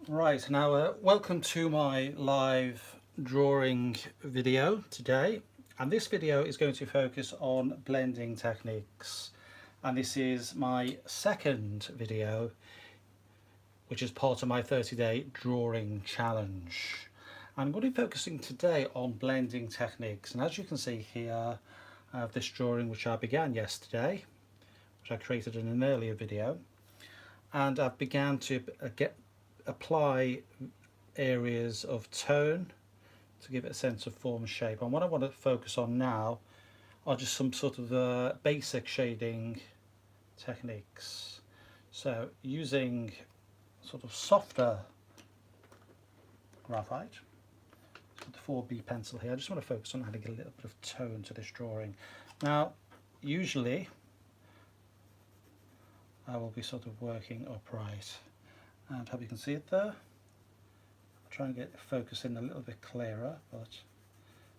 Right, now welcome to my live drawing video today, and this video is going to focus on blending techniques, and this is my second video which is part of my 30-day drawing challenge. I'm going to be focusing today on blending techniques, and as you can see here I have this drawing which I began yesterday, which I created in an earlier video, and I've began to apply areas of tone to give it a sense of form and shape. And what I want to focus on now are just some sort of basic shading techniques. So using sort of softer graphite, so the 4B pencil here, I just want to focus on adding a little bit of tone to this drawing. Now usually I will be sort of working upright, and hope you can see it there. I'll try and get focus in a little bit clearer, but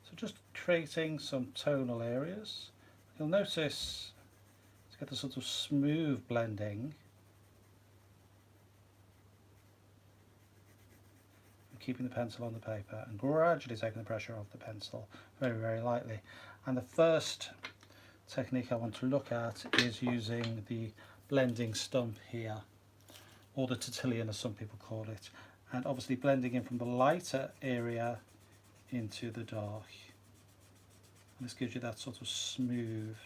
so just creating some tonal areas. You'll notice to get the sort of smooth blending, I'm keeping the pencil on the paper and gradually taking the pressure off the pencil very lightly. And the first technique I want to look at is using the blending stump here, or the tullitilion as some people call it, and obviously blending in from the lighter area into the dark. And this gives you that sort of smooth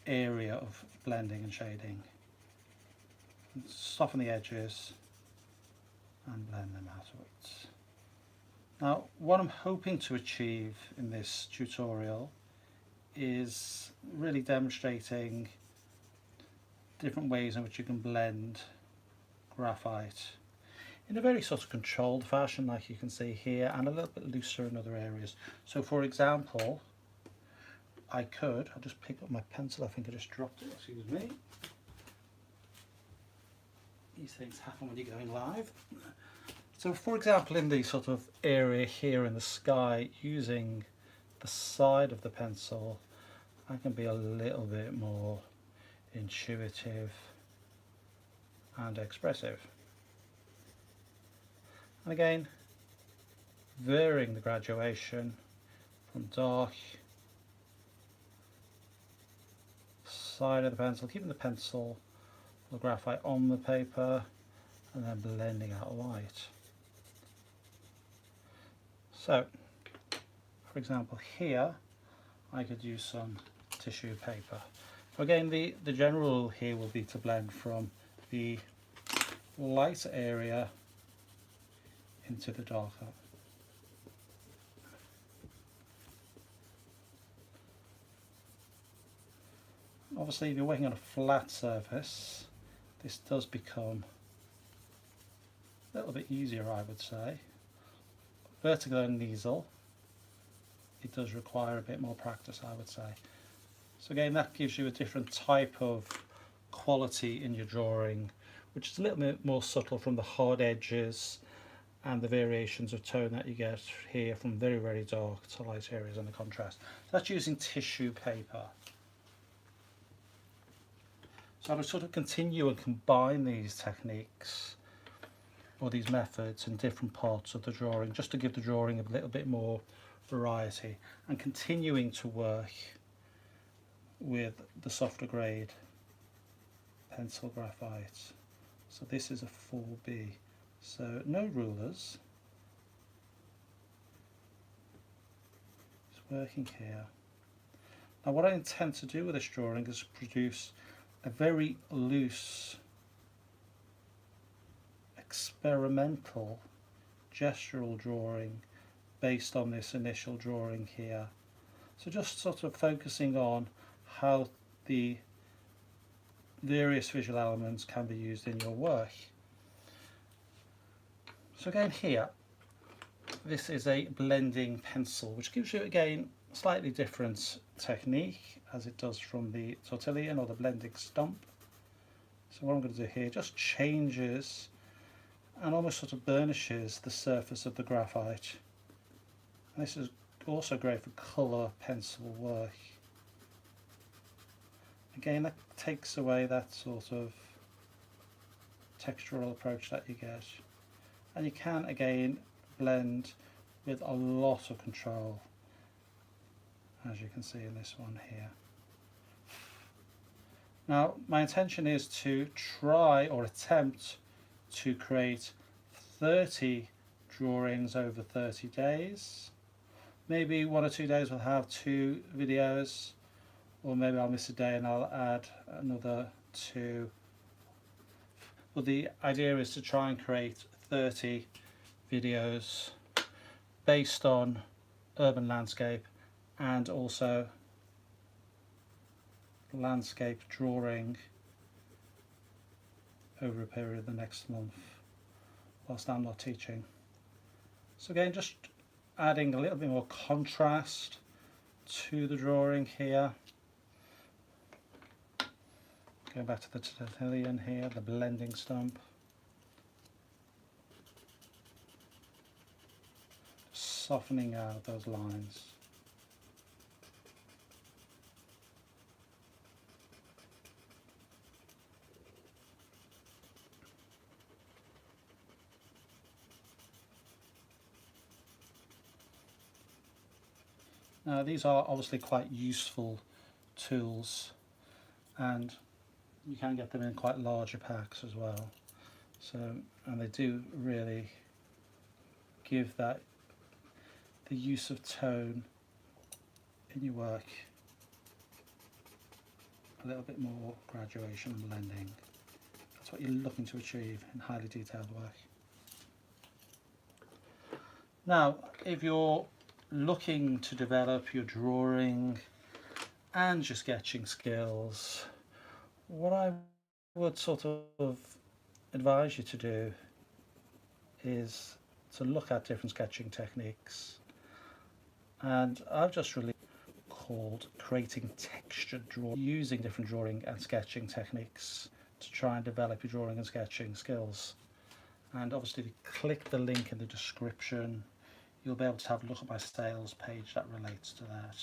area of blending and shading. And soften the edges and blend them outwards. Now what I'm hoping to achieve in this tutorial is really demonstrating different ways in which you can blend graphite in a very sort of controlled fashion, like you can see here, and a little bit looser in other areas. So for example, I'll just pick up my pencil. I think I just dropped it, excuse me. These things happen when you're going live. So for example, in the sort of area here in the sky, using the side of the pencil, I can be a little bit more intuitive and expressive. And again, varying the graduation from dark side of the pencil, keeping the pencil or graphite on the paper, and then blending out light. So for example here I could use some tissue paper. Again, the general rule here will be to blend from the lighter area into the darker. Obviously, if you're working on a flat surface, this does become a little bit easier, I would say. Vertical and easel, it does require a bit more practice, I would say. So again, that gives you a different type of quality in your drawing, which is a little bit more subtle from the hard edges and the variations of tone that you get here from very dark to light areas and the contrast. So that's using tissue paper. So I would sort of continue and combine these techniques or these methods in different parts of the drawing, just to give the drawing a little bit more variety, and continuing to work with the softer grade pencil graphite. So this is a 4B, so no rulers, just working here. Now what I intend to do with this drawing is produce a very loose, experimental, gestural drawing based on this initial drawing here. So just sort of focusing on how the various visual elements can be used in your work. So again here, this is a blending pencil, which gives you again a slightly different technique as it does from the tullitilion or the blending stump. So what I'm going to do here just changes and almost sort of burnishes the surface of the graphite. And this is also great for colour pencil work. Again, that takes away that sort of textural approach that you get and you can again blend with a lot of control, as you can see in this one here. Now my intention is to try or attempt to create 30 drawings over 30 days. Maybe 1 or 2 days we'll have 2 videos, or maybe I'll miss a day and I'll add another 2. But the idea is to try and create 30 videos based on urban landscape and also landscape drawing over a period of the next month whilst I'm not teaching. So again, just adding a little bit more contrast to the drawing here. Going back to the tullitilion here, the blending stump. Softening out those lines. Now these are obviously quite useful tools, and you can get them in quite larger packs as well. So, and they do really give that the use of tone in your work a little bit more graduation and blending. That's what you're looking to achieve in highly detailed work. Now, if you're looking to develop your drawing and your sketching skills, what I would sort of advise you to do is to look at different sketching techniques, and I've just released called Creating Textured Drawing, using different drawing and sketching techniques to try and develop your drawing and sketching skills. And obviously if you click the link in the description, you'll be able to have a look at my sales page that relates to that.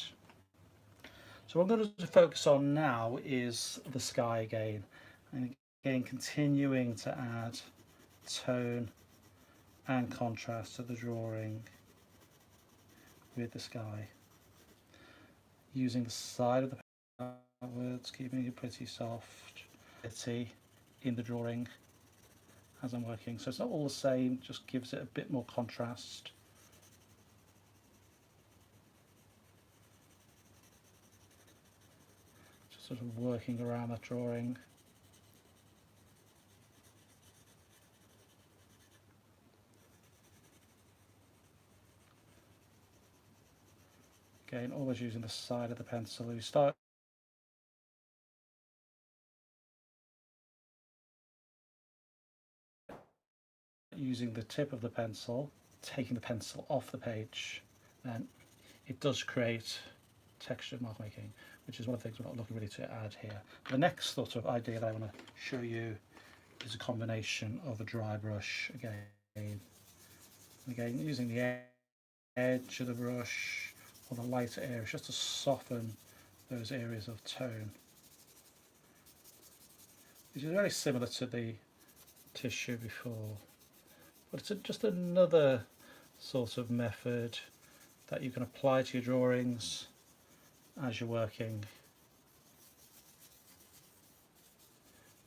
So what I'm going to focus on now is the sky again, and again continuing to add tone and contrast to the drawing with the sky, using the side of the outwards, keeping it pretty soft in the drawing as I'm working, so it's not all the same, just gives it a bit more contrast. Just sort of working around that drawing. Again, always using the side of the pencil. You start using the tip of the pencil, taking the pencil off the page, then it does create textured mark making, which is one of the things we're not looking really to add here. The next sort of idea that I want to show you is a combination of a dry brush again using the edge of the brush or the lighter areas just to soften those areas of tone, which is very similar to the tissue before, but it's just another sort of method that you can apply to your drawings as you're working,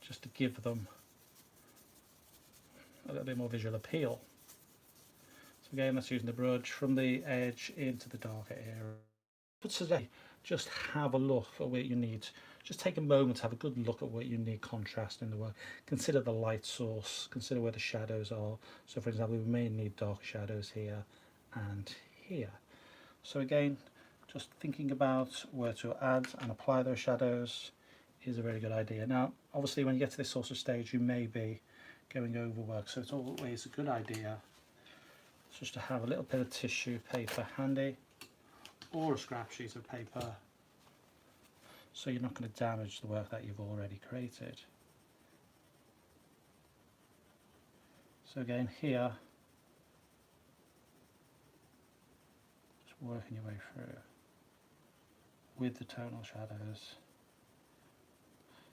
just to give them a little bit more visual appeal. So again, that's using the brush from the edge into the darker area. But today, just have a look at what you need. Just take a moment to have a good look at what you need contrast in the work. Consider the light source, consider where the shadows are. So for example, we may need dark shadows here and here. So again, just thinking about where to add and apply those shadows is a very good idea. Now, obviously when you get to this sort of stage, you may be going over work, so it's always a good idea just to have a little bit of tissue paper handy, or a scrap sheet of paper, so you're not going to damage the work that you've already created. So again here, just working your way through with the tonal shadows.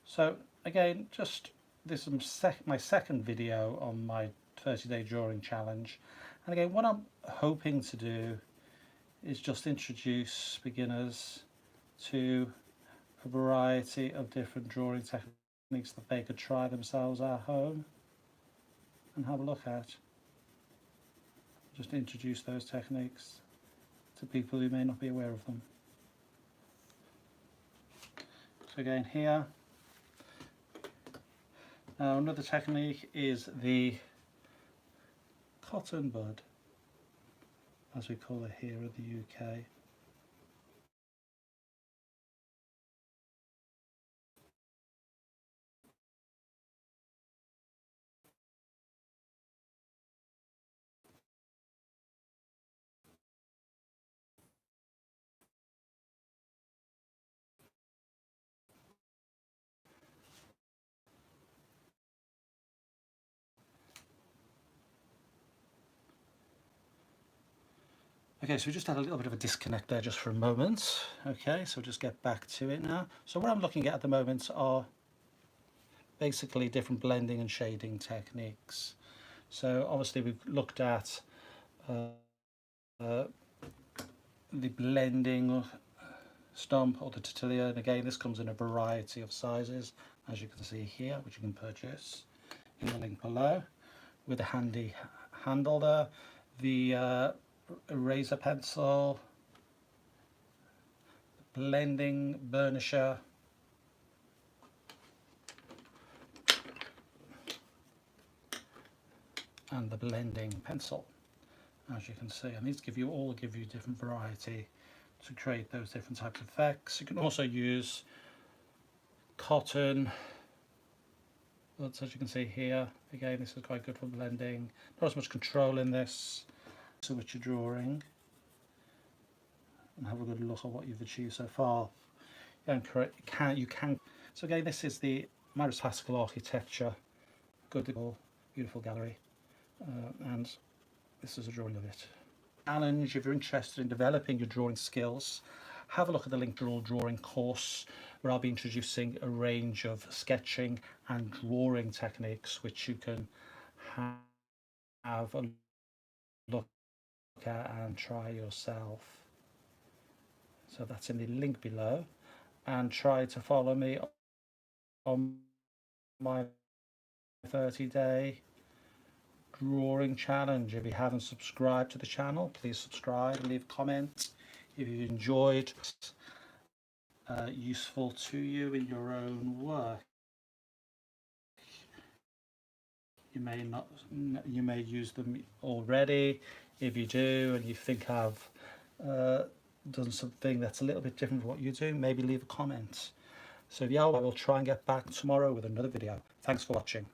So again, just this is my second video on my 30-day drawing challenge. And again, what I'm hoping to do is just introduce beginners to a variety of different drawing techniques that they could try themselves at home and have a look at. Just introduce those techniques to people who may not be aware of them. So again here, now another technique is the cotton bud, as we call it here in the UK. Okay, so we just had a little bit of a disconnect there just for a moment. Okay, so we'll just get back to it now. So what I'm looking at the moment are basically different blending and shading techniques. So obviously we've looked at the blending stump or the tullitilion. Again, this comes in a variety of sizes, as you can see here, which you can purchase in the link below, with a handy handle there. The eraser pencil, blending burnisher, and the blending pencil, as you can see. And these give you different variety to create those different types of effects. You can also use cotton, but as you can see here, again, this is quite good for blending. Not as much control in this. So what you're drawing, and have a good look at what you've achieved so far. You can. So again, this is the Maris Pascal architecture, good, beautiful gallery, and this is a drawing of it. Challenge, if you're interested in developing your drawing skills, have a look at the link to drawing course, where I'll be introducing a range of sketching and drawing techniques which you can have a look at and try yourself. So that's in the link below, and try to follow me on my 30-day drawing challenge. If you haven't subscribed to the channel, please subscribe and leave a comment if you enjoyed, useful to you in your own work. You may use them already. If you do and you think I've done something that's a little bit different from what you do, maybe leave a comment. So yeah, I will try and get back tomorrow with another video. Thanks for watching.